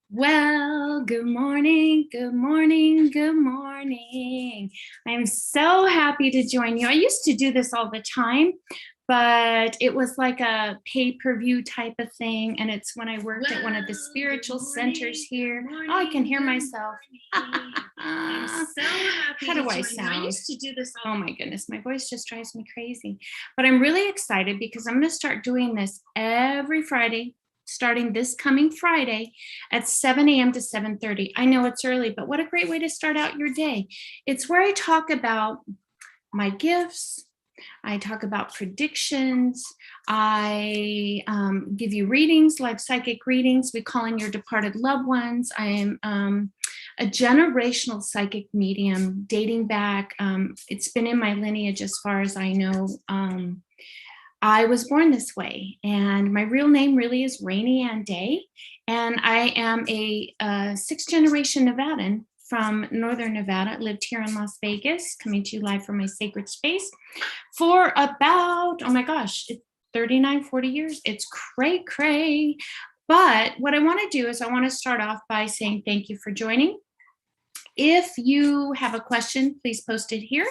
Well, good morning, good morning, good morning. I'm so happy to join you. I used to do this all the time, but it was like a pay-per-view type of thing. And it's when I worked at one of the spiritual centers here. Oh, I can hear myself. I'm so happy. How do I sound? I used to do this. Oh my goodness, my voice just drives me crazy. But I'm really excited because I'm going to start doing this every Friday, starting this coming Friday at 7 a.m. to 7:30. I know it's early, but what a great way to start out your day. It's where I talk about my gifts. I talk about predictions. I give you readings, like psychic readings. We call in your departed loved ones. I am a generational psychic medium dating back. It's been in my lineage as far as I know. I was born this way, and my real name really is Rainey Ann Day, and I am a sixth generation Nevadan from Northern Nevada. Lived here in Las Vegas, coming to you live from my sacred space for about, oh my gosh, 39, 40 years. It's cray. But what I want to do is I want to start off by saying thank you for joining. If you have a question, please post it here.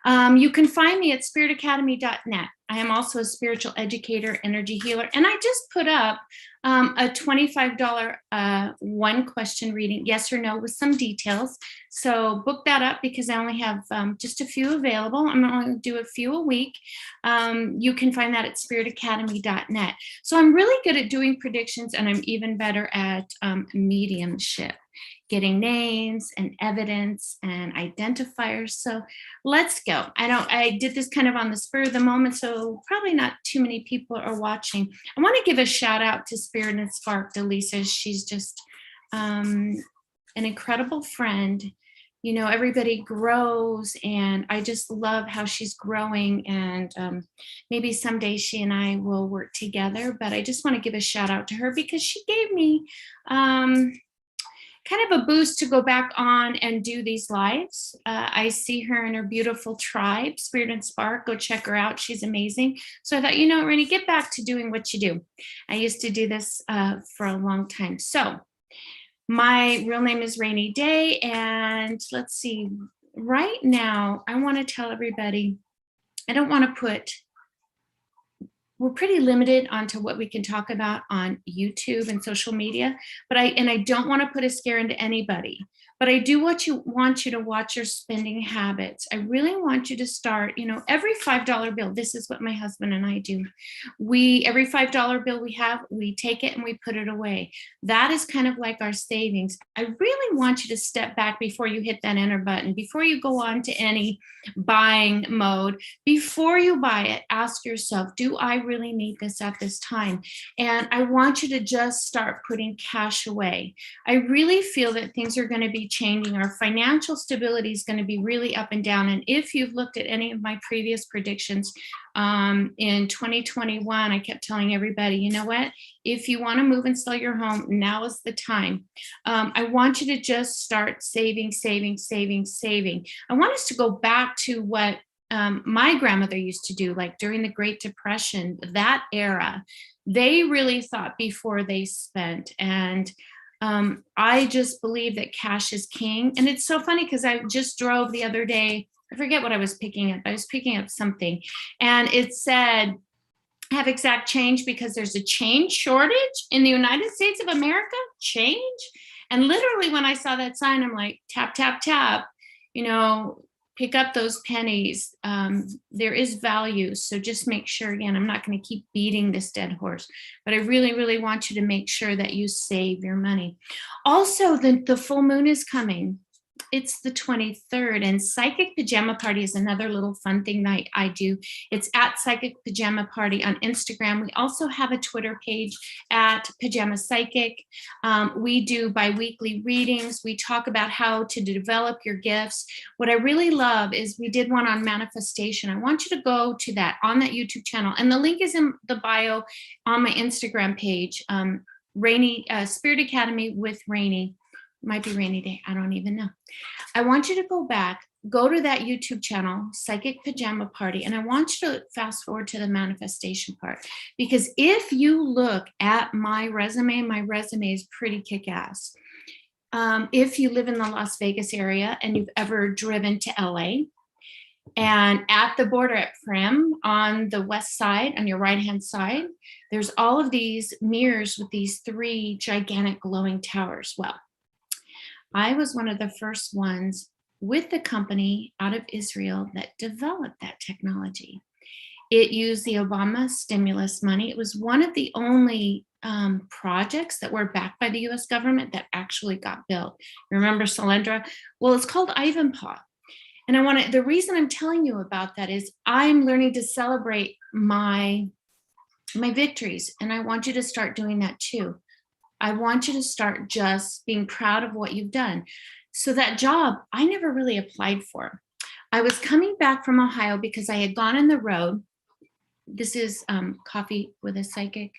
You can find me at spiritacademy.net. I am also a spiritual educator, energy healer, and I just put up a $25 one question reading, yes or no, with some details. So book that up because I only have just a few available. I'm only going to do a few a week. You can find that at spiritacademy.net. So I'm really good at doing predictions, and I'm even better at mediumship, getting names and evidence and identifiers. So let's go. I did this kind of on the spur of the moment, so probably not too many people are watching. I want to give a shout out to Spirit and Spark Delisa. She's just an incredible friend. You know, everybody grows, and I just love how she's growing. And maybe someday she and I will work together. But I just want to give a shout out to her because she gave me kind of a boost to go back on and do these lives. I see her in her beautiful tribe, Spirit and Spark. Go check her out. She's amazing. So I thought, you know, Rainey, get back to doing what you do. I used to do this for a long time. So my real name is Rainy Day. And let's see, right now, I want to tell everybody, I don't want to put, we're pretty limited onto what we can talk about on YouTube and social media, but I don't want to put a scare into anybody. But I do want you to watch your spending habits. I really want you to start, you know, every $5 bill. This is what my husband and I do. Every $5 bill we have, we take it and we put it away. That is kind of like our savings. I really want you to step back before you hit that enter button, before you go on to any buying mode. Before you buy it, ask yourself, do I really need this at this time? And I want you to just start putting cash away. I really feel that things are going to be changing. Our financial stability is going to be really up and down. And if you've looked at any of my previous predictions in 2021, I kept telling everybody, you know what? If you want to move and sell your home, now is the time. I want you to just start saving. I want us to go back to what my grandmother used to do, like during the Great Depression, that era. They really thought before they spent. And I just believe that cash is king. And it's so funny because I just drove the other day. I forget what I was picking up. I was picking up something, and it said, have exact change because there's a change shortage in the United States of America. Change. And literally when I saw that sign, I'm like, tap, tap, tap, you know, pick up those pennies. There is value. So just make sure, again, I'm not going to keep beating this dead horse, but I really want you to make sure that you save your money. Also, the full moon is coming. It's the 23rd, and Psychic Pajama Party is another little fun thing that I do. It's at Psychic Pajama Party on Instagram. We also have a Twitter page at Pajama Psychic. We do bi-weekly readings. We talk about how to develop your gifts. What I really love is we did one on manifestation. I want you to go to that on that YouTube channel, and the link is in the bio on my Instagram page, Rainy Spirit Academy with Rainey. Might be Rainy Day. I don't even know. I want you to go back, go to that YouTube channel, Psychic Pajama Party, and I want you to fast forward to the manifestation part. Because if you look at my resume is pretty kick-ass. If you live in the Las Vegas area and you've ever driven to LA, and at the border at Prim on the west side, on your right-hand side, there's all of these mirrors with these 3 gigantic glowing towers. Well, I was one of the first ones with the company out of Israel that developed that technology. It used the Obama stimulus money. It was one of the only projects that were backed by the US government that actually got built. Remember Solyndra? Well, it's called Ivanpah. And the reason I'm telling you about that is I'm learning to celebrate my victories. And I want you to start doing that too. I want you to start just being proud of what you've done. So that job, I never really applied for. I was coming back from Ohio because I had gone on the road. This is coffee with a psychic,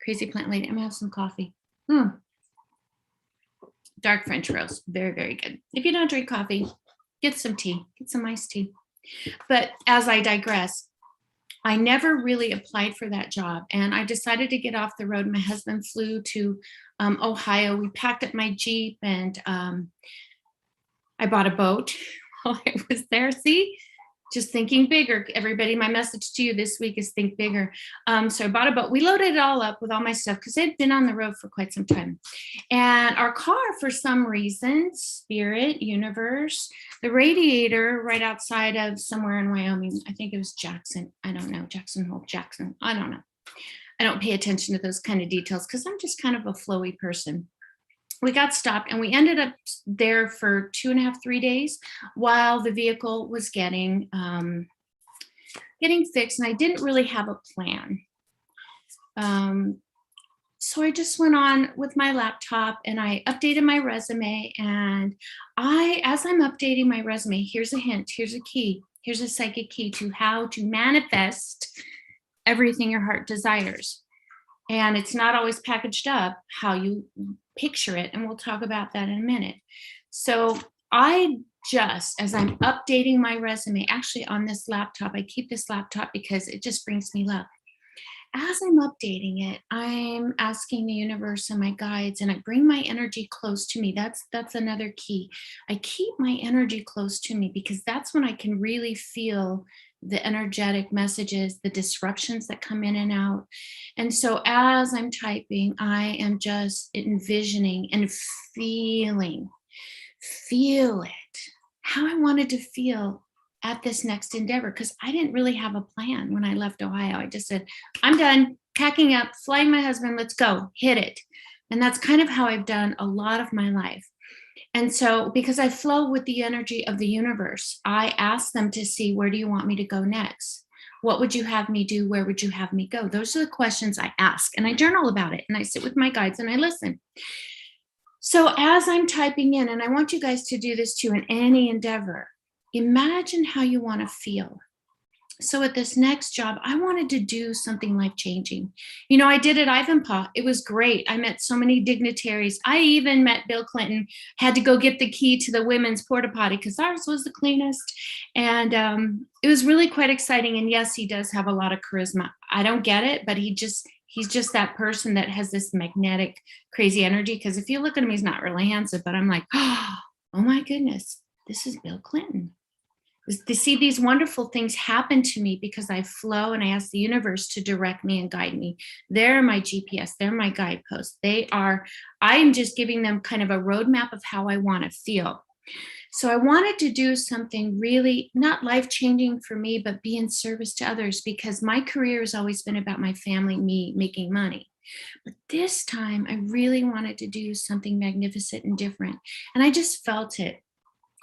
crazy plant lady. I'm gonna have some coffee. Dark French roast, very, very good. If you don't drink coffee, get some tea, get some iced tea. But as I digress, I never really applied for that job. And I decided to get off the road. My husband flew to Ohio. We packed up my Jeep and I bought a boat while I was there. See, just thinking bigger. Everybody, my message to you this week is think bigger. So I bought a boat. We loaded it all up with all my stuff because it had been on the road for quite some time. And our car, for some reason, spirit, universe, the radiator right outside of somewhere in Wyoming, I think it was Jackson. I don't know. Jackson Hole, Jackson. I don't know. I don't pay attention to those kind of details because I'm just kind of a flowy person. We got stopped and we ended up there for 2.5, 3 days while the vehicle was getting fixed, and I didn't really have a plan. So I just went on with my laptop and I updated my resume. And as I'm updating my resume, here's a hint, here's a key, here's a psychic key to how to manifest everything your heart desires. And it's not always packaged up how you picture it. And we'll talk about that in a minute. So as I'm updating my resume, actually on this laptop, I keep this laptop because it just brings me luck. As I'm updating it, I'm asking the universe and my guides, and I bring my energy close to me. That's another key. I keep my energy close to me because that's when I can really feel the energetic messages, the disruptions that come in and out. And so as I'm typing, I am just envisioning and feel it, how I wanted to feel at this next endeavor, because I didn't really have a plan when I left Ohio. I just said, I'm done packing up, flying my husband, let's go, hit it. And that's kind of how I've done a lot of my life. And so because I flow with the energy of the universe, I ask them to see, where do you want me to go next? What would you have me do? Where would you have me go? Those are the questions I ask, and I journal about it, and I sit with my guides and I listen. So as I'm typing in, and I want you guys to do this too in any endeavor, imagine how you want to feel. So at this next job, I wanted to do something life-changing. I did at Ivanpah. It was great. I met so many dignitaries. I even met Bill Clinton, had to go get the key to the women's porta potty because ours was the cleanest. And it was really quite exciting. And yes, he does have a lot of charisma. I don't get it, but he's just that person that has this magnetic, crazy energy. Because if you look at him, he's not really handsome, but I'm like, oh my goodness, this is Bill Clinton. To see these wonderful things happen to me because I flow and I ask the universe to direct me and guide me. They're my GPS, they're my guideposts. I am just giving them kind of a roadmap of how I want to feel. So I wanted to do something really not life-changing for me, but be in service to others, because my career has always been about my family, me making money. But this time I really wanted to do something magnificent and different. And I just felt it.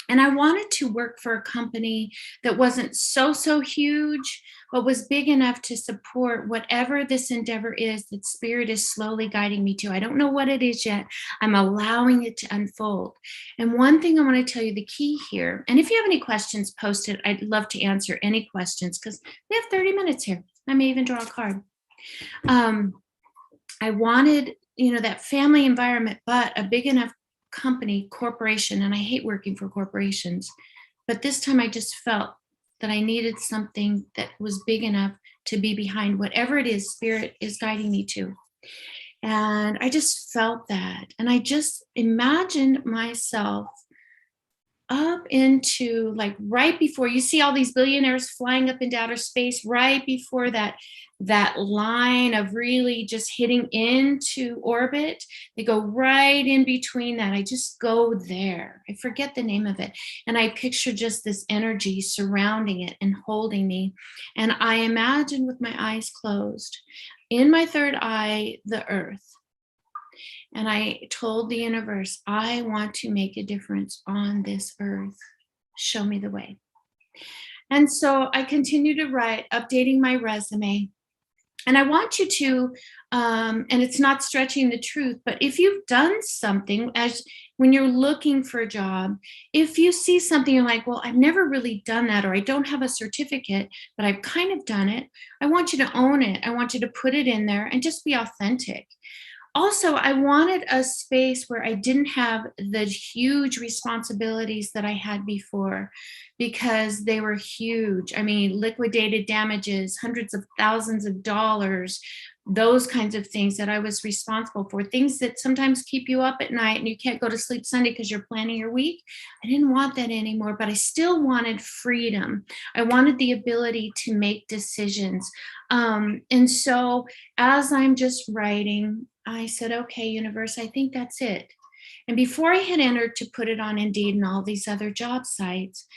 And I wanted to work for a company that wasn't so huge, but was big enough to support whatever this endeavor is that Spirit is slowly guiding me to. I don't know what it is yet. I'm allowing it to unfold. And one thing I want to tell you, the key here, and if you have any questions, post it. I'd love to answer any questions because we have 30 minutes here. I may even draw a card. I wanted, that family environment, but a big enough company, corporation, and I hate working for corporations, But this time I just felt that I needed something that was big enough to be behind whatever it is Spirit is guiding me to. And I just felt that. And I just imagined myself up into, like, right before you see all these billionaires flying up into outer space, right before that line of really just hitting into orbit. They go right in between that. I just go there. I forget the name of it. And I picture just this energy surrounding it and holding me. And I imagine with my eyes closed, in my third eye, the earth. And I told the universe, I want to make a difference on this earth. Show me the way. And so I continue to write, updating my resume. And I want you to, and it's not stretching the truth, but if you've done something, as when you're looking for a job, if you see something, you're like, well, I've never really done that, or I don't have a certificate, but I've kind of done it. I want you to own it. I want you to put it in there and just be authentic. Also, I wanted a space where I didn't have the huge responsibilities that I had before, because they were huge. I mean, liquidated damages, hundreds of thousands of dollars, those kinds of things that I was responsible for, things that sometimes keep you up at night and you can't go to sleep Sunday because you're planning your week. I didn't want that anymore, but I still wanted freedom. I wanted the ability to make decisions. And so as I'm just writing, I said, okay, universe, I think that's it. And before I had entered to put it on Indeed and all these other job sites,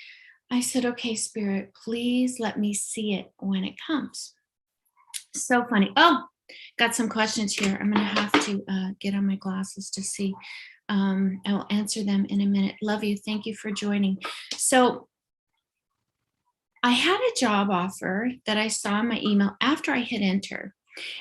I said, okay, Spirit, please let me see it when it comes. So funny. Oh, got some questions here. I'm going to have to get on my glasses to see. I will answer them in a minute. Love you. Thank you for joining. So I had a job offer that I saw in my email after I hit enter.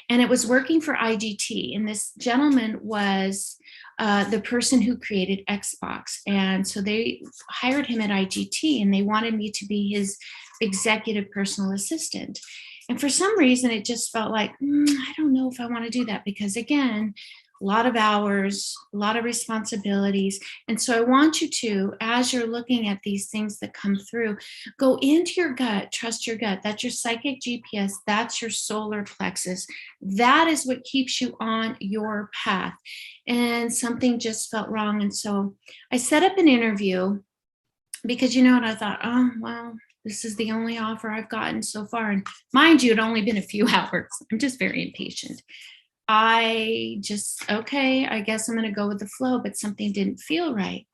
And it was working for IGT. And this gentleman was the person who created Xbox. And so they hired him at IGT and they wanted me to be his executive personal assistant. And for some reason, it just felt like, I don't know if I want to do that, because again, a lot of hours, a lot of responsibilities. And so I want you to, as you're looking at these things that come through, go into your gut, trust your gut. That's your psychic GPS. That's your solar plexus. That is what keeps you on your path. And something just felt wrong. And so I set up an interview, because you know what, I thought, oh, well, this is the only offer I've gotten so far. And mind you, it only been a few hours. I'm just very impatient. I just, okay, I guess I'm going to go with the flow, but something didn't feel right.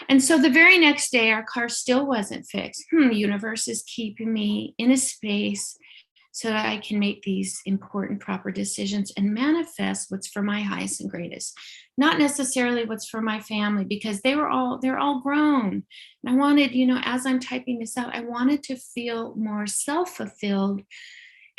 And so the very next day, our car still wasn't fixed. Universe is keeping me in a space so that I can make these important, proper decisions and manifest what's for my highest and greatest, not necessarily what's for my family, because they're all grown. And I wanted, as I'm typing this out, I wanted to feel more self-fulfilled.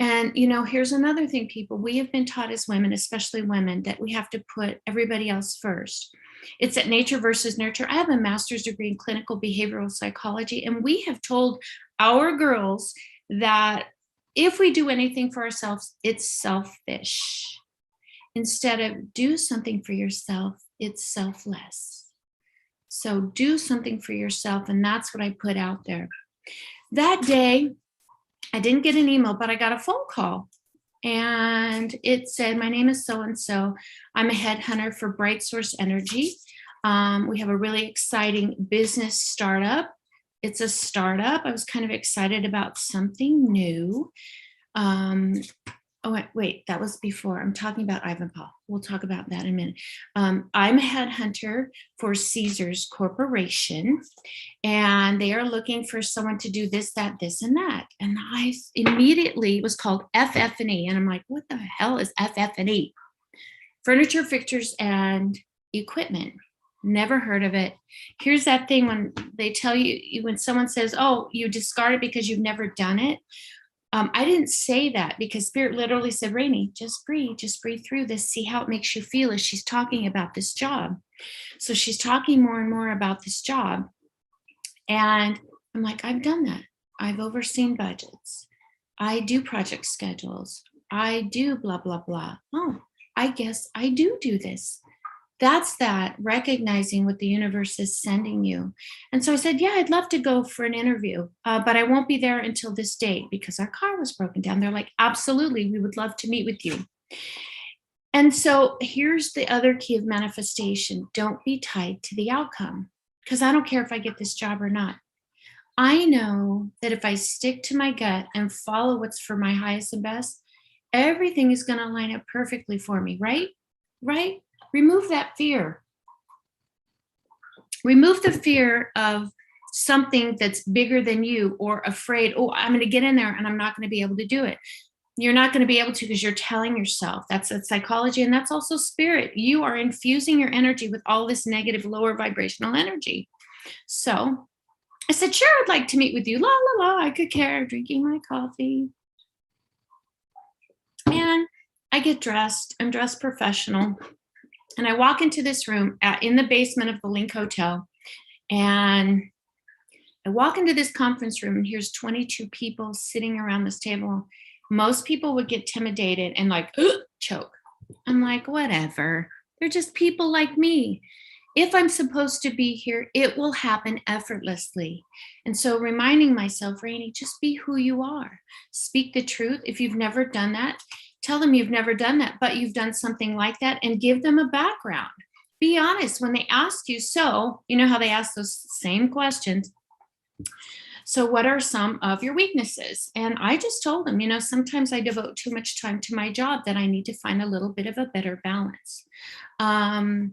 And, here's another thing, people, we have been taught as women, especially women, that we have to put everybody else first. It's at nature versus nurture. I have a master's degree in clinical behavioral psychology, and we have told our girls that if we do anything for ourselves, it's selfish. Instead of do something for yourself, it's selfless. So do something for yourself. And that's what I put out there. That day, I didn't get an email, but I got a phone call. And it said, my name is so-and-so. I'm a headhunter for Bright Source Energy. We have a really exciting business startup. It's a startup. I was kind of excited about something new. Wait, that was before. I'm talking about Ivanpah. We'll talk about that in a minute. I'm a headhunter for Caesars Corporation, and they are looking for someone to do this, that, this, and that. And I immediately, it was called FF&E, and I'm like, what the hell is FF&E? Furniture, fixtures, and equipment. Never heard of it. Here's that thing when they tell you, when someone says, oh, you discard it because you've never done it. I didn't say that, because Spirit literally said, Rainey, just breathe through this, see how it makes you feel as she's talking about this job. So she's talking more and more about this job. And I'm like, I've done that. I've overseen budgets. I do project schedules. I do blah, blah, blah. Oh, I guess I do this. That's that recognizing what the universe is sending you. And so I said, yeah, I'd love to go for an interview, but I won't be there until this date because our car was broken down. They're like, absolutely, we would love to meet with you. And so here's the other key of manifestation: don't be tied to the outcome, because I don't care if I get this job or not. I know that if I stick to my gut and follow what's for my highest and best, everything is going to line up perfectly for me, right? Right? Remove that fear. Remove the fear of something that's bigger than you, or afraid, oh, I'm going to get in there and I'm not going to be able to do it. You're not going to be able to because you're telling yourself. That's psychology, and that's also spirit. You are infusing your energy with all this negative, lower vibrational energy. So I said, sure, I'd like to meet with you. La, la, la. I could care, drinking my coffee. And I get dressed. I'm dressed professional. And I walk into this room in the basement of the Link Hotel. And I walk into this conference room, and here's 22 people sitting around this table. Most people would get intimidated and like choke. I'm like, whatever. They're just people like me. If I'm supposed to be here, it will happen effortlessly. And so reminding myself, Rainey, just be who you are. Speak the truth. If you've never done that, tell them you've never done that, but you've done something like that, and give them a background. Be honest when they ask you. So, you know how they ask those same questions. So, what are some of your weaknesses? And I just told them, sometimes I devote too much time to my job, that I need to find a little bit of a better balance. And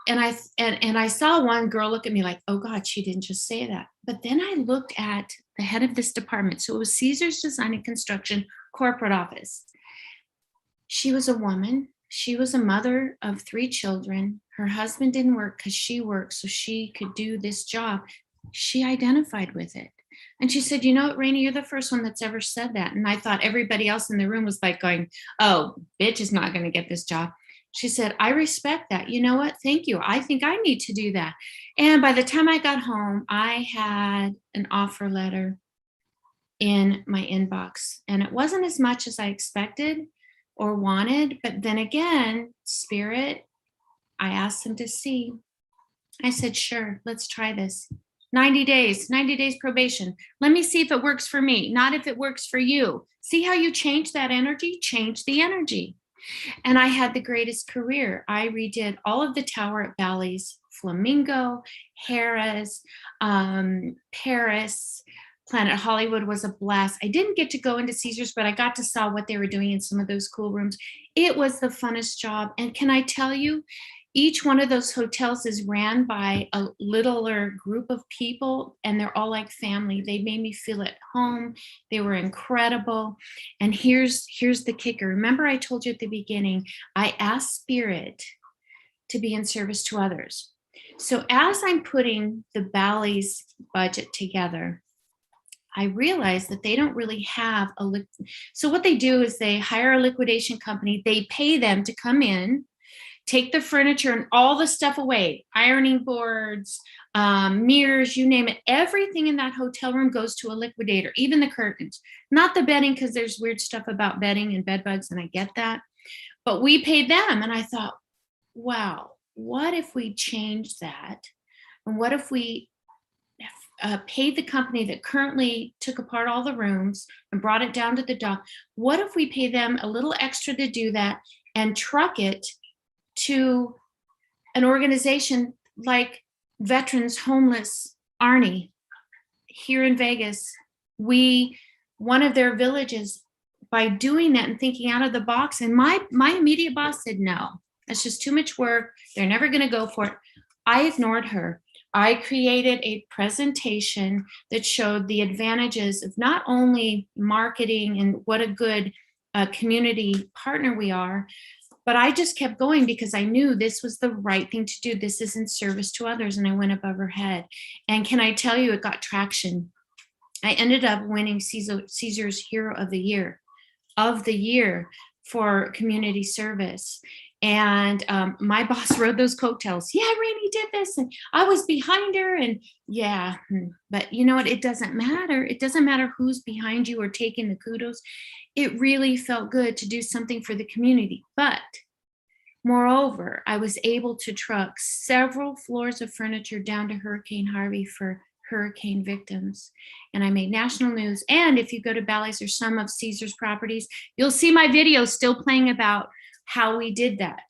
I saw one girl look at me like, oh God, she didn't just say that. But then I looked at the head of this department. So it was Caesars Design and Construction corporate office. She was a woman. She was a mother of 3 children. Her husband didn't work because she worked so she could do this job. She identified with it. And she said, you know what, Rainey, you're the first one that's ever said that. And I thought everybody else in the room was like going, oh, bitch is not going to get this job. She said, I respect that. You know what? Thank you. I think I need to do that. And by the time I got home, I had an offer letter in my inbox. And it wasn't as much as I expected or wanted. But then again, spirit, I asked them to see. I said, sure, let's try this. 90 days probation. Let me see if it works for me, not if it works for you. See how you change that energy? Change the energy. And I had the greatest career. I redid all of the tower at Bally's, Flamingo, Harrah's, Paris, Planet Hollywood was a blast. I didn't get to go into Caesars, but I got to see what they were doing in some of those cool rooms. It was the funnest job. And can I tell you, each one of those hotels is ran by a littler group of people, and they're all like family. They made me feel at home. They were incredible. And here's the kicker. Remember, I told you at the beginning, I asked Spirit to be in service to others. So as I'm putting the Bally's budget together, I realized that they don't really have so what they do is they hire a liquidation company. They pay them to come in, take the furniture and all the stuff away, ironing boards, mirrors, you name it. Everything in that hotel room goes to a liquidator, even the curtains. Not the bedding, because there's weird stuff about bedding and bed bugs, and I get that. But we paid them, and I thought, wow, what if we changed that? And what if we paid the company that currently took apart all the rooms and brought it down to the dock? What if we pay them a little extra to do that and truck it to an organization like Veterans Homeless Arnie here in Vegas? One of their villages, by doing that and thinking out of the box, and my immediate boss said, no, that's just too much work. They're never going to go for it. I ignored her. I created a presentation that showed the advantages of not only marketing and what a good community partner we are, but I just kept going because I knew this was the right thing to do. This is in service to others. And I went above her head. And can I tell you, it got traction. I ended up winning Caesar's Hero of the Year for community service. And my boss rode those coattails. Yeah, Rainey did this. And I was behind her. And yeah, but you know what? It doesn't matter. It doesn't matter who's behind you or taking the kudos. It really felt good to do something for the community. But Moreover, I was able to truck several floors of furniture down to Hurricane Harvey for hurricane victims. And I made national news. And if you go to Bally's or some of Caesar's properties, you'll see my video still playing about how we did that.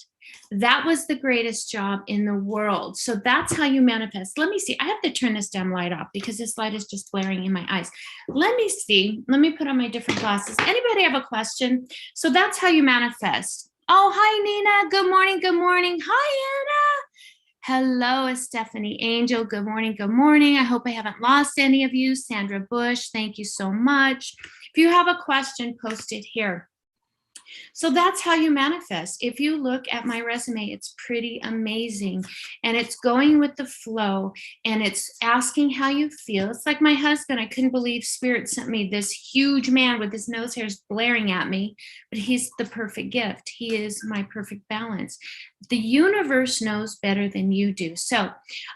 That was the greatest job in the world. So that's how you manifest. Let me see. I have to turn this damn light off because this light is just blaring in my eyes. Let me see. Let me put on my different glasses. Anybody have a question? So that's how you manifest. Oh, hi, Nina. Good morning. Good morning. Hi, Anna. Hello, Stephanie Angel. Good morning. Good morning. I hope I haven't lost any of you. Sandra Bush, thank you so much. If you have a question, post it here. So that's how you manifest. If you look at my resume, it's pretty amazing. And it's going with the flow and it's asking how you feel. It's like my husband. I couldn't believe Spirit sent me this huge man with his nose hairs blaring at me, but he's the perfect gift. He is my perfect balance. The universe knows better than you do. So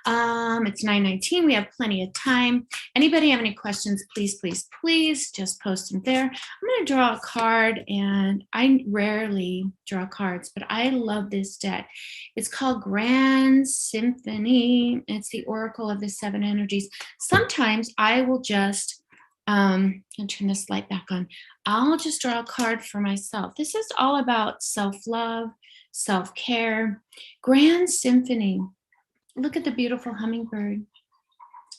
it's 9:19. We have plenty of time. Anybody have any questions? Please, please, please just post them there. I'm going to draw a card, and I rarely draw cards, but I love this deck. It's called Grand Symphony. It's the Oracle of the Seven Energies. Sometimes I will just, I'll turn this light back on. I'll just draw a card for myself. This is all about self-love, self-care. Grand Symphony. Look at the beautiful hummingbird.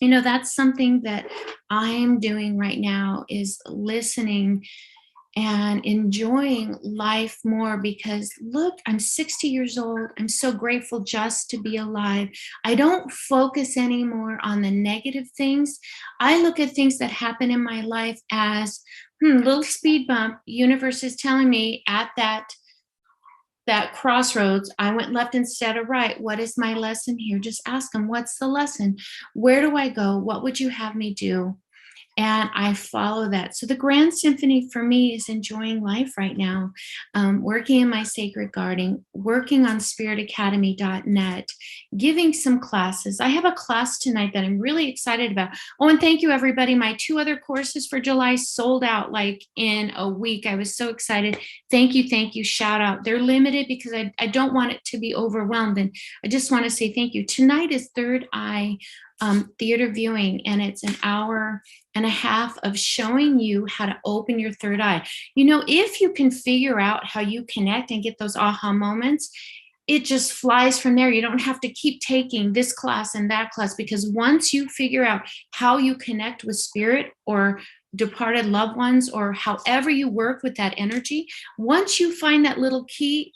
You know, that's something that I'm doing right now, is listening and enjoying life more, because look, I'm 60 years old. I'm so grateful just to be alive. I don't focus anymore on the negative things. I look at things that happen in my life as little speed bump. Universe is telling me at that crossroads, I went left instead of right. What is my lesson here? Just ask them, what's the lesson? Where do I go? What would you have me do? And I follow that. So the Grand Symphony for me is enjoying life right now, working in my sacred garden, working on spiritacademy.net, giving some classes. I have a class tonight that I'm really excited about. Oh, and thank you, everybody. My 2 other courses for July sold out like in a week. I was so excited. Thank you, thank you, shout out. They're limited because I don't want it to be overwhelmed. And I just want to say thank you. Tonight is Third Eye theater viewing, and it's an hour and a half of showing you how to open your third eye. You know, if you can figure out how you connect and get those aha moments, it just flies from there. You don't have to keep taking this class and that class, because once you figure out how you connect with spirit or departed loved ones, or however you work with that energy, once you find that little key,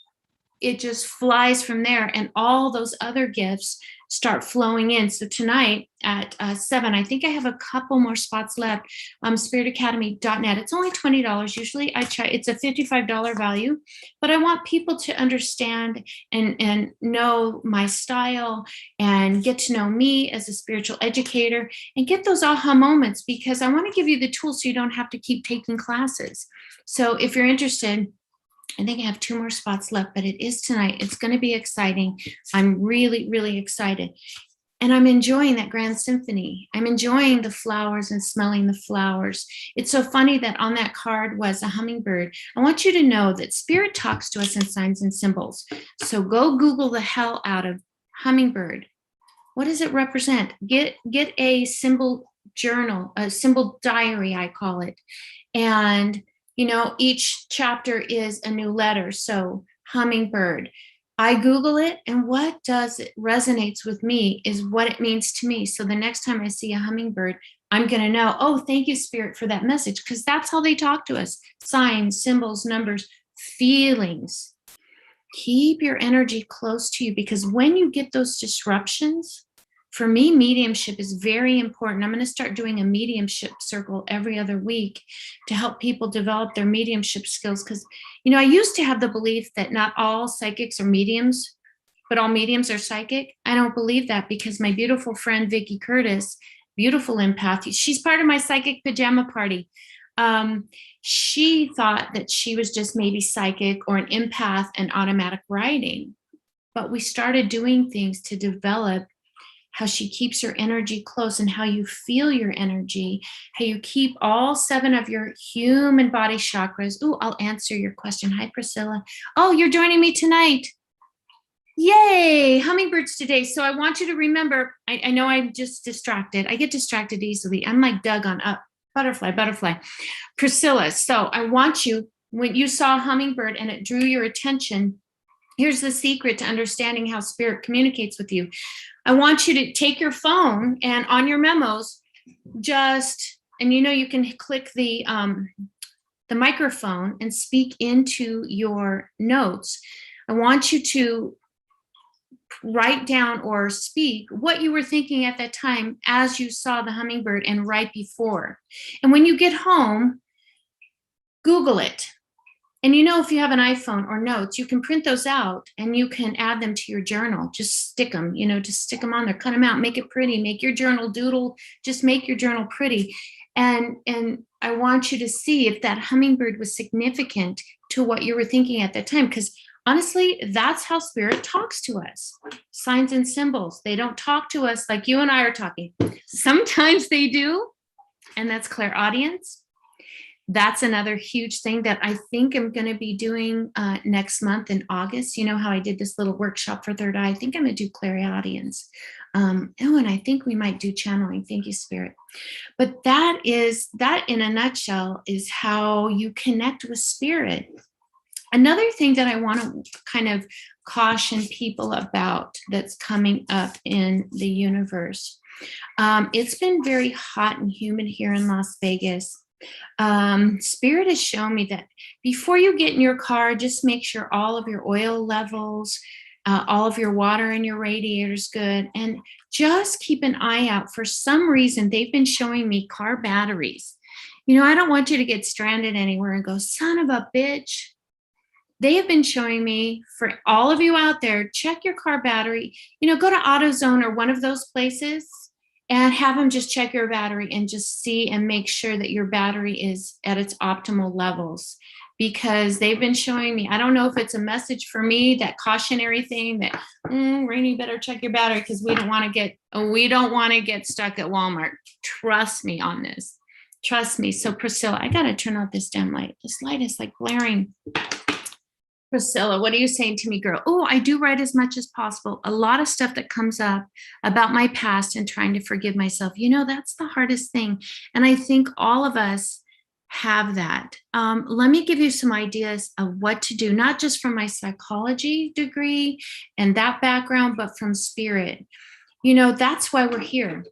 it just flies from there, and all those other gifts start flowing in. So tonight at 7, I think I have a couple more spots left. Spiritacademy.net. It's only $20. Usually I try, it's a $55 value, but I want people to understand and know my style and get to know me as a spiritual educator and get those aha moments, because I want to give you the tools so you don't have to keep taking classes. So if you're interested, I think I have 2 more spots left, but it is tonight. It's going to be exciting. I'm really, really excited. And I'm enjoying that Grand Symphony. I'm enjoying the flowers and smelling the flowers. It's so funny that on that card was a hummingbird. I want you to know that Spirit talks to us in signs and symbols. So go Google the hell out of hummingbird. What does it represent? Get a symbol journal, a symbol diary, I call it. And you know, each chapter is a new letter. So hummingbird, I Google it, and what does it resonates with me is what it means to me. So the next time I see a hummingbird, I'm going to know, oh, thank you, Spirit, for that message, because that's how they talk to us. Signs, symbols, numbers, feelings. Keep your energy close to you, because when you get those disruptions, for me, mediumship is very important. I'm going to start doing a mediumship circle every other week to help people develop their mediumship skills. Because, you know, I used to have the belief that not all psychics are mediums, but all mediums are psychic. I don't believe that, because my beautiful friend, Vicki Curtis, beautiful empath, she's part of my psychic pajama party. She thought that she was just maybe psychic or an empath and automatic writing. But we started doing things to develop how she keeps your energy close and how you feel your energy, how you keep all 7 of your human body chakras. Ooh, I'll answer your question. Hi, Priscilla. Oh, you're joining me tonight. Yay, hummingbirds today. So I want you to remember, I know I'm just distracted. I get distracted easily. I'm like Doug on Up, butterfly, butterfly. Priscilla, so I want you, when you saw a hummingbird and it drew your attention, here's the secret to understanding how spirit communicates with you. I want you to take your phone and on your memos, just, and you can click the microphone and speak into your notes. I want you to write down or speak what you were thinking at that time as you saw the hummingbird and right before. And when you get home, Google it. And if you have an iPhone or notes, you can print those out and you can add them to your journal. Just stick them, just stick them on there, cut them out, make it pretty, make your journal doodle, just make your journal pretty. And I want you to see if that hummingbird was significant to what you were thinking at that time. Because honestly, that's how spirit talks to us. Signs and symbols. They don't talk to us like you and I are talking. Sometimes they do, and that's clairaudience. That's another huge thing that I think I'm going to be doing next month in August. You know how I did this little workshop for third eye? I think I'm going to do clairaudience. And I think we might do channeling. Thank you, Spirit. But that in a nutshell is how you connect with spirit. Another thing that I want to kind of caution people about that's coming up in the universe. It's been very hot and humid here in Las Vegas. Spirit has shown me that before you get in your car, just make sure all of your oil levels, all of your water in your radiator is good, and just keep an eye out. For some reason, they've been showing me car batteries. I don't want you to get stranded anywhere and go, son of a bitch. They have been showing me, for all of you out there, check your car battery. Go to AutoZone or one of those places and have them just check your battery and just see and make sure that your battery is at its optimal levels, because they've been showing me, I don't know if it's a message for me, that cautionary thing that Rainey, better check your battery because we don't want to get stuck at Walmart. Trust me on this. Trust me. So Priscilla, I got to turn off this damn light. This light is like glaring. Priscilla, what are you saying to me, girl? Oh, I do write as much as possible. A lot of stuff that comes up about my past and trying to forgive myself. That's the hardest thing. And I think all of us have that. Let me give you some ideas of what to do, not just from my psychology degree and that background, but from spirit. That's why we're here.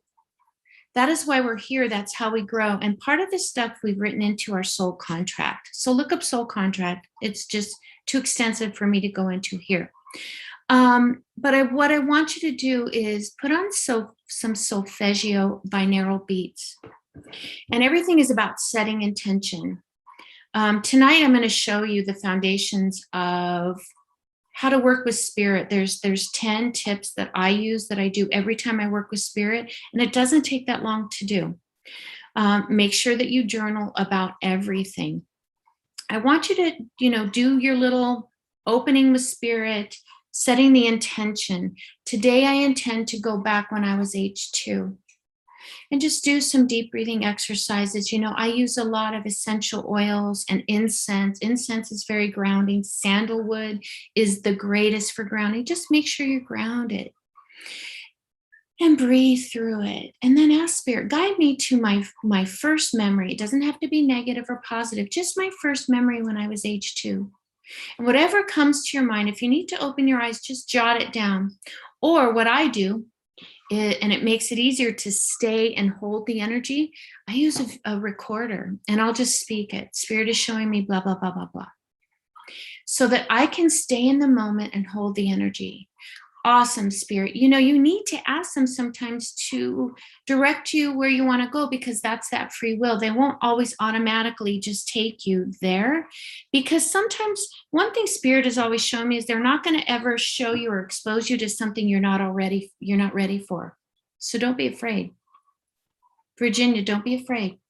That is why we're here. That's how we grow. And part of this stuff we've written into our soul contract. So look up soul contract. It's just too extensive for me to go into here. But what I want you to do is put on some solfeggio binaural beats. And everything is about setting intention. Tonight, I'm going to show you the foundations of how to work with spirit. There's 10 tips that I use, that I do every time I work with spirit, and it doesn't take that long to do. Make sure that you journal about everything. I want you to, do your little opening with spirit, setting the intention. Today, I intend to go back when I was age 2. And just do some deep breathing exercises. I use a lot of essential oils and incense. Incense is very grounding. Sandalwood is the greatest for grounding. Just make sure you're grounded and breathe through it. And then ask Spirit, guide me to my first memory. It doesn't have to be negative or positive, just my first memory when I was age 2. And whatever comes to your mind, if you need to open your eyes, just jot it down. Or what I do, and it makes it easier to stay and hold the energy, I use a recorder and I'll just speak it. Spirit is showing me blah, blah, blah, blah, blah. So that I can stay in the moment and hold the energy. Awesome, Spirit. You need to ask them sometimes to direct you where you want to go, because that's that free will. They won't always automatically just take you there, because sometimes one thing Spirit has always shown me is they're not going to ever show you or expose you to something you're not ready for. So don't be afraid. Virginia, don't be afraid.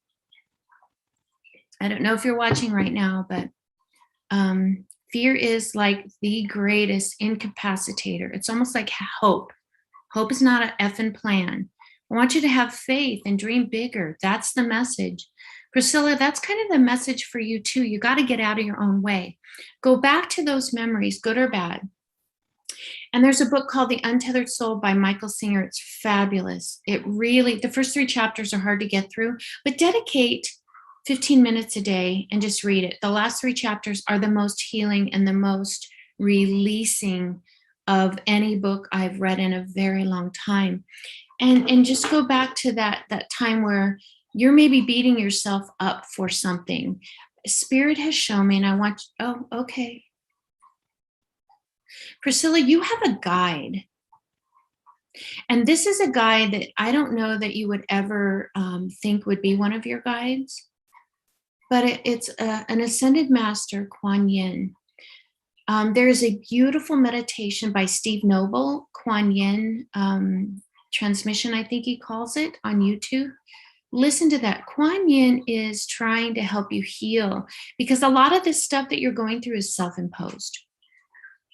I don't know if you're watching right now, but fear is like the greatest incapacitator. It's almost like hope. Hope is not an effing plan. I want you to have faith and dream bigger. That's the message. Priscilla, that's kind of the message for you too. You got to get out of your own way. Go back to those memories, good or bad. And there's a book called The Untethered Soul by Michael Singer. It's fabulous. It really, the first 3 chapters are hard to get through, but dedicate 15 minutes a day and just read it. The last 3 chapters are the most healing and the most releasing of any book I've read in a very long time. And just go back to that time where you're maybe beating yourself up for something. Spirit has shown me, and I want, oh, okay. Priscilla, you have a guide. And this is a guide that I don't know that you would ever think would be one of your guides, but it's an ascended master, Kuan Yin. There's a beautiful meditation by Steve Noble, Kuan Yin transmission, I think he calls it, on YouTube. Listen to that. Kuan Yin is trying to help you heal, because a lot of this stuff that you're going through is self-imposed.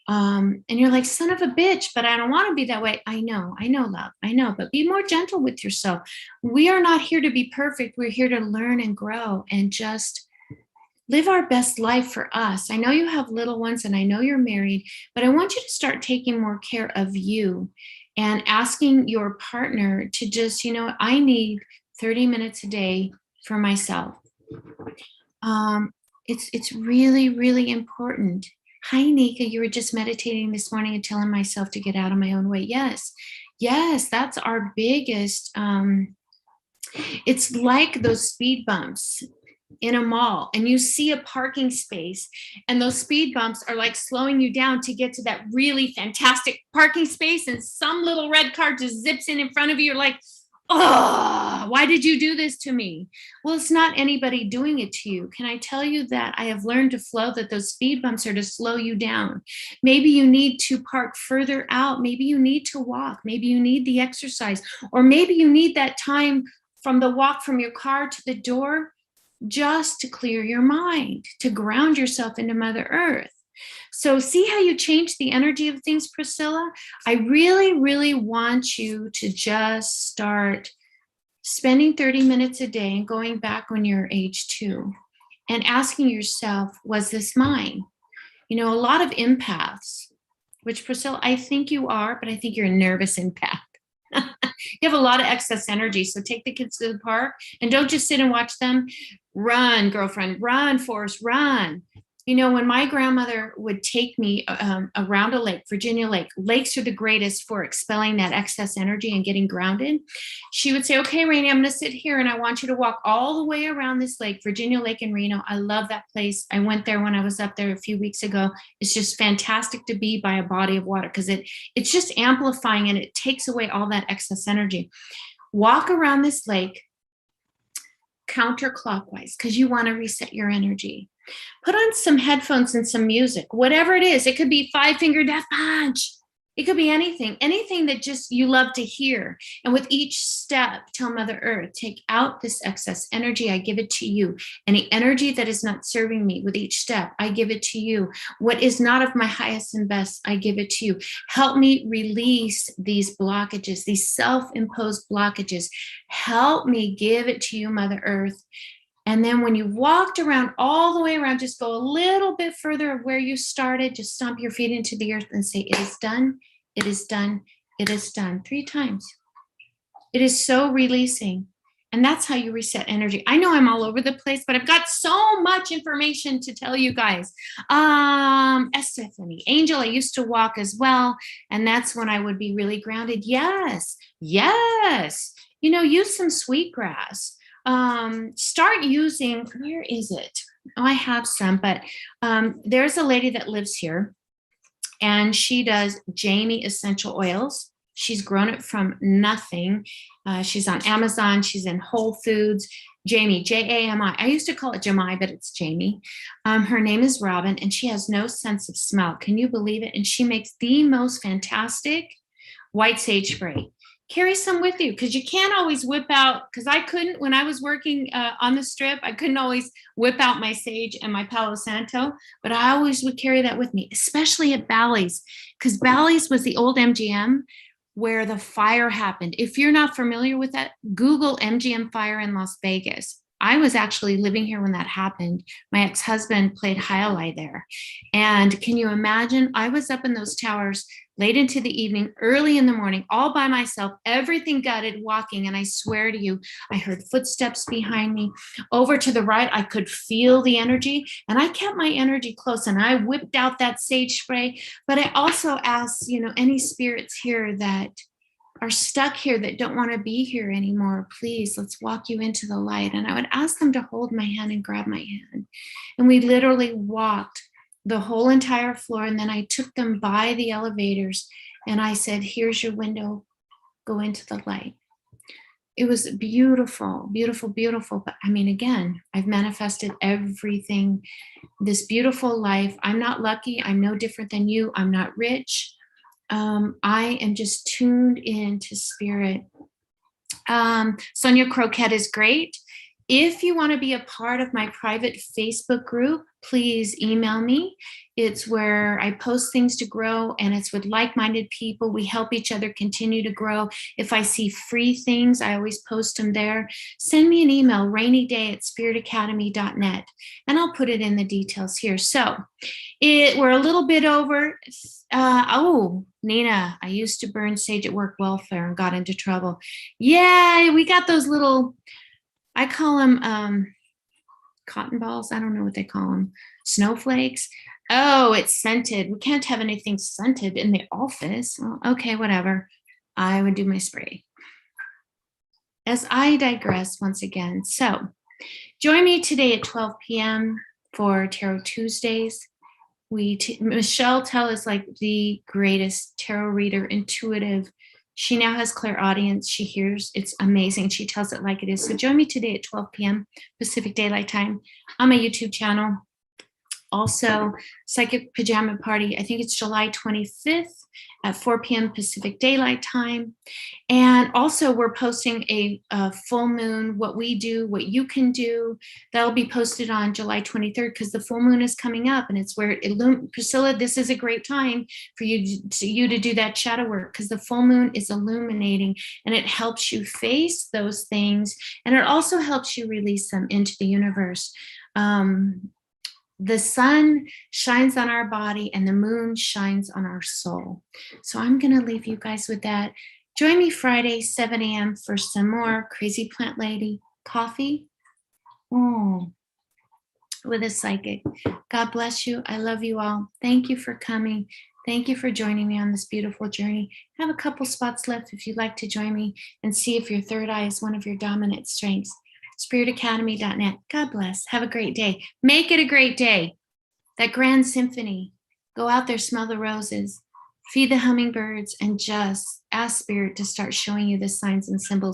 And you're like, son of a bitch, but I don't want to be that way. I know, love, I know, but be more gentle with yourself. We are not here to be perfect. We're here to learn and grow and just live our best life for us. I know you have little ones and I know you're married, but I want you to start taking more care of you and asking your partner to just, I need 30 minutes a day for myself. It's really, really important. Hi, Nika, you were just meditating this morning and telling myself to get out of my own way. Yes, that's our biggest, it's like those speed bumps in a mall, and you see a parking space, and those speed bumps are like slowing you down to get to that really fantastic parking space, and some little red car just zips in front of you. You're like, oh, why did you do this to me? Well, it's not anybody doing it to you. Can I tell you that I have learned to flow, that those speed bumps are to slow you down? Maybe you need to park further out. Maybe you need to walk. Maybe you need the exercise, or maybe you need that time from the walk from your car to the door just to clear your mind, to ground yourself into Mother Earth. So see how you change the energy of things, Priscilla? I really, really want you to just start spending 30 minutes a day and going back when you're age 2 and asking yourself, was this mine? A lot of empaths, which, Priscilla, I think you are, but I think you're a nervous empath. You have a lot of excess energy. So take the kids to the park and don't just sit and watch them. Run, girlfriend, run, Forrest, run. When my grandmother would take me around a lake, Virginia Lake, lakes are the greatest for expelling that excess energy and getting grounded. She would say, okay, Rainey, I'm going to sit here and I want you to walk all the way around this lake, Virginia Lake in Reno. I love that place. I went there when I was up there a few weeks ago. It's just fantastic to be by a body of water because it's just amplifying and it takes away all that excess energy. Walk around this lake counterclockwise because you want to reset your energy. Put on some headphones and some music, whatever it is. It could be 5 Finger Death Punch. It could be anything that just you love to hear. And with each step, tell Mother Earth, take out this excess energy. I give it to you. Any energy that is not serving me, with each step, I give it to you. What is not of my highest and best, I give it to you. Help me release these blockages, these self-imposed blockages. Help me give it to you, Mother Earth. And then when you've walked around all the way around, just go a little bit further of where you started. Just stomp your feet into the earth and say, it is done, it is done, it is done. 3 times. It is so releasing. And that's how you reset energy. I know I'm all over the place, but I've got so much information to tell you guys. Stephanie, Angel, I used to walk as well. And that's when I would be really grounded. Yes. Use some sweetgrass. Start using, where is it? Oh, I have some, but there's a lady that lives here and she does Jamie essential oils. She's grown it from nothing. She's on Amazon. She's in Whole Foods. Jamie, Jami. I used to call it Jamai, but it's Jamie. Her name is Robin and she has no sense of smell. Can you believe it? And she makes the most fantastic white sage spray. Carry some with you because you can't always whip out, because I couldn't, when I was working on the strip, I couldn't always whip out my sage and my Palo Santo, but I always would carry that with me, especially at Bally's, because Bally's was the old MGM where the fire happened. If you're not familiar with that, Google MGM fire in Las Vegas. I was actually living here when that happened. My ex-husband played Hialeah there. And can you imagine? I was up in those towers late into the evening, early in the morning, all by myself, everything gutted, walking. And I swear to you, I heard footsteps behind me. Over to the right, I could feel the energy, and I kept my energy close, and I whipped out that sage spray. But I also asked, any spirits here that are stuck here that don't want to be here anymore, please, let's walk you into the light. And I would ask them to hold my hand and grab my hand. And we literally walked the whole entire floor. And then I took them by the elevators and I said, here's your window, go into the light. It was beautiful, beautiful, beautiful. But I mean, again, I've manifested everything, this beautiful life. I'm not lucky. I'm no different than you. I'm not rich. I am just tuned into spirit. Sonia Croquette is great. If you want to be a part of my private Facebook group, please email me. It's where I post things to grow, and it's with like-minded people. We help each other continue to grow. If I see free things, I always post them there. Send me an email, rainyday@spiritacademy.net, and I'll put it in the details here. So we're a little bit over. Nina, I used to burn sage at work welfare and got into trouble. Yay, we got those little, I call them cotton balls. I don't know what they call them. Snowflakes. Oh, it's scented. We can't have anything scented in the office. Well, okay, whatever. I would do my spray. As I digress once again. So join me today at 12 p.m. for Tarot Tuesdays. Michelle Tell is like the greatest tarot reader, intuitive. She now has clairaudience. She hears. It's amazing. She tells it like it is. So join me today at 12 p.m. Pacific Daylight Time on my YouTube channel. Also, Psychic Pajama Party, I think it's July 25th at 4 p.m. Pacific Daylight Time. And also, we're posting a full moon, what we do, what you can do. That'll be posted on July 23rd because the full moon is coming up, and it's where Priscilla, this is a great time for you to do that shadow work, because the full moon is illuminating, and it helps you face those things, and it also helps you release them into the universe. The sun shines on our body and the moon shines on our soul. So I'm going to leave you guys with that. Join me Friday, 7 a.m. for some more Crazy Plant Lady coffee with a psychic. God bless you. I love you all. Thank you for coming. Thank you for joining me on this beautiful journey. I have a couple spots left if you'd like to join me and see if your third eye is one of your dominant strengths. spiritacademy.net. God bless. Have a great day. Make it a great day. That grand symphony. Go out there, smell the roses, feed the hummingbirds, and just ask Spirit to start showing you the signs and symbols